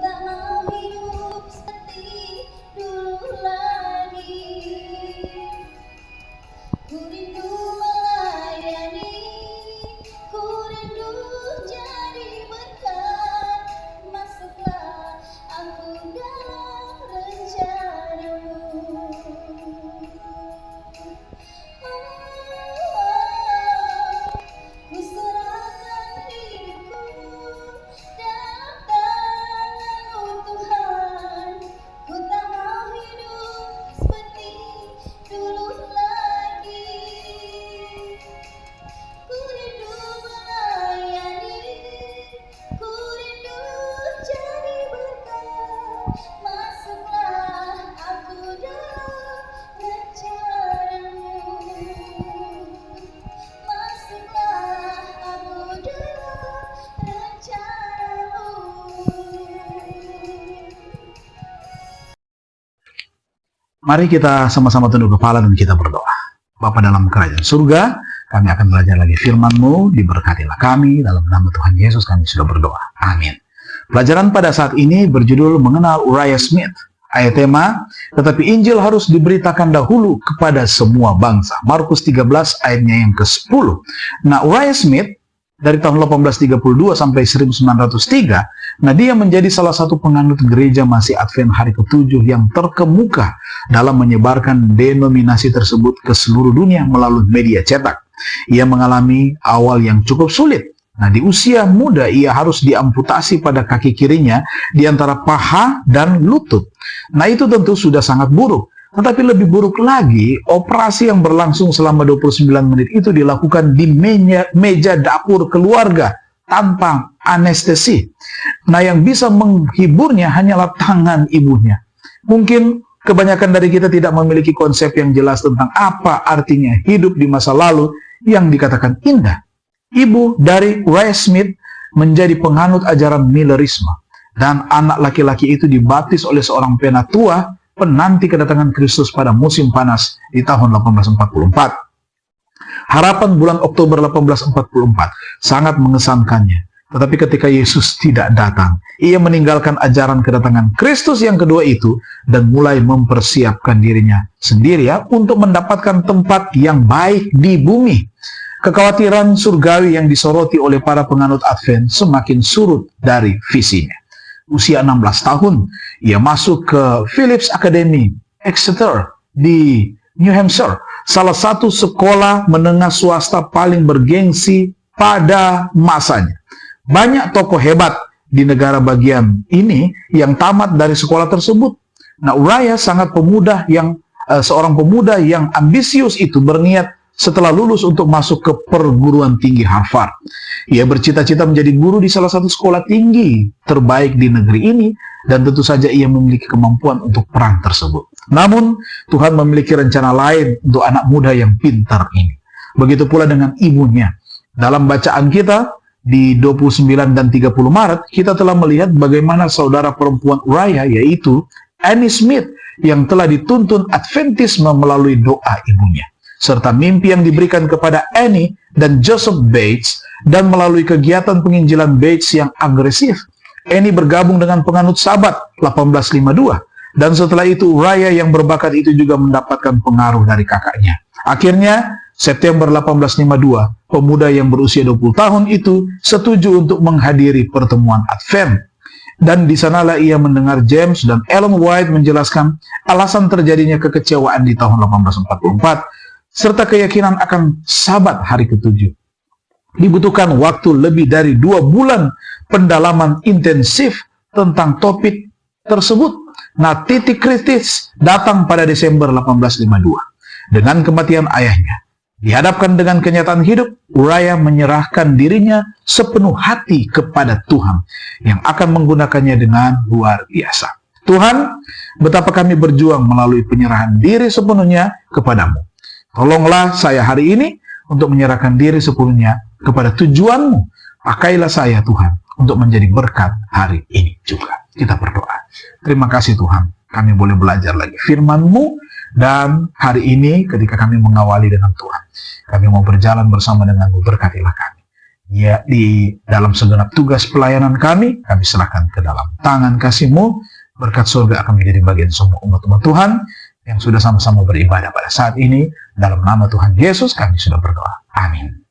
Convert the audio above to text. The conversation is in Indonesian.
tak mau hidup seperti dulu lagi. Ku rindu melayani, ku rindu jadi berkat. Masuklah aku dalam rencanamu. Ku serahkan hidupku dalam tangan-Mu Tuhan. Ku tak mau hidup seperti dulu lagi. Ku rindu melayani, ku rindu jadi berkat. Masuklah aku dalam rencanamu. Masuklah aku dalam rencanamu. Mari kita sama-sama tunduk kepala dan kita berdoa. Bapa dalam kerajaan surga, kami akan belajar lagi firman-Mu, diberkatilah kami, dalam nama Tuhan Yesus kami sudah berdoa. Amin. Pelajaran pada saat ini berjudul mengenal Uriah Smith. Ayat tema, tetapi Injil harus diberitakan dahulu kepada semua bangsa. Markus 13 ayatnya yang ke-10. Nah, Uriah Smith dari tahun 1832 sampai 1903, nah dia menjadi salah satu penganut gereja Masih Advent hari ke-7 yang terkemuka dalam menyebarkan denominasi tersebut ke seluruh dunia melalui media cetak. Ia mengalami awal yang cukup sulit. Nah, di usia muda ia harus diamputasi pada kaki kirinya di antara paha dan lutut. Nah, itu tentu sudah sangat buruk. Tetapi lebih buruk lagi, operasi yang berlangsung selama 29 menit itu dilakukan di meja dapur keluarga tanpa anestesi. Nah, yang bisa menghiburnya hanyalah tangan ibunya. Mungkin kebanyakan dari kita tidak memiliki konsep yang jelas tentang apa artinya hidup di masa lalu yang dikatakan indah. Ibu dari Uriah Smith menjadi penganut ajaran Millerisme, dan anak laki-laki itu dibaptis oleh seorang penatua penanti kedatangan Kristus pada musim panas di tahun 1844. Harapan bulan Oktober 1844 sangat mengesankannya. Tetapi ketika Yesus tidak datang, ia meninggalkan ajaran kedatangan Kristus yang kedua itu dan mulai mempersiapkan dirinya sendiri untuk mendapatkan tempat yang baik di bumi. Kekhawatiran surgawi yang disoroti oleh para penganut Advent semakin surut dari visinya. Usia 16 tahun, ia masuk ke Phillips Academy, Exeter, di New Hampshire, salah satu sekolah menengah swasta paling bergengsi pada masanya. Banyak tokoh hebat di negara bagian ini yang tamat dari sekolah tersebut. Nah, Uriah seorang pemuda yang ambisius itu berniat setelah lulus untuk masuk ke perguruan tinggi Harvard. Ia bercita-cita menjadi guru di salah satu sekolah tinggi terbaik di negeri ini, dan tentu saja ia memiliki kemampuan untuk peran tersebut. Namun, Tuhan memiliki rencana lain untuk anak muda yang pintar ini. Begitu pula dengan ibunya. Dalam bacaan kita, di 29 dan 30 Maret, kita telah melihat bagaimana saudara perempuan Uriah, yaitu Annie Smith, yang telah dituntun Adventisme melalui doa ibunya, serta mimpi yang diberikan kepada Annie dan Joseph Bates, dan melalui kegiatan penginjilan Bates yang agresif. Annie bergabung dengan penganut Sabat 1852, dan setelah itu Uriah yang berbakat itu juga mendapatkan pengaruh dari kakaknya. Akhirnya, September 1852, pemuda yang berusia 20 tahun itu setuju untuk menghadiri pertemuan Advent. Dan di sanalah ia mendengar James dan Ellen White menjelaskan alasan terjadinya kekecewaan di tahun 1844, serta keyakinan akan Sabat hari ke-7. Dibutuhkan waktu lebih dari 2 bulan pendalaman intensif tentang topik tersebut. Nah, titik kritis datang pada Desember 1852. Dengan kematian ayahnya, dihadapkan dengan kenyataan hidup, Uriah menyerahkan dirinya sepenuh hati kepada Tuhan yang akan menggunakannya dengan luar biasa. Tuhan, betapa kami berjuang melalui penyerahan diri sepenuhnya kepadamu. Tolonglah saya hari ini untuk menyerahkan diri sepenuhnya kepada tujuanmu. Pakailah saya, Tuhan, untuk menjadi berkat hari ini juga. Kita berdoa. Terima kasih Tuhan, kami boleh belajar lagi firman-Mu, dan hari ini ketika kami mengawali dengan Tuhan, kami mau berjalan bersama dengan-Mu, berkatilah kami. Ya, di dalam segenap tugas pelayanan kami serahkan ke dalam tangan kasih-Mu. Berkat surga akan menjadi bagian semua umat-umat Tuhan yang sudah sama-sama beribadah pada saat ini. Dalam nama Tuhan Yesus kami sudah berdoa. Amin.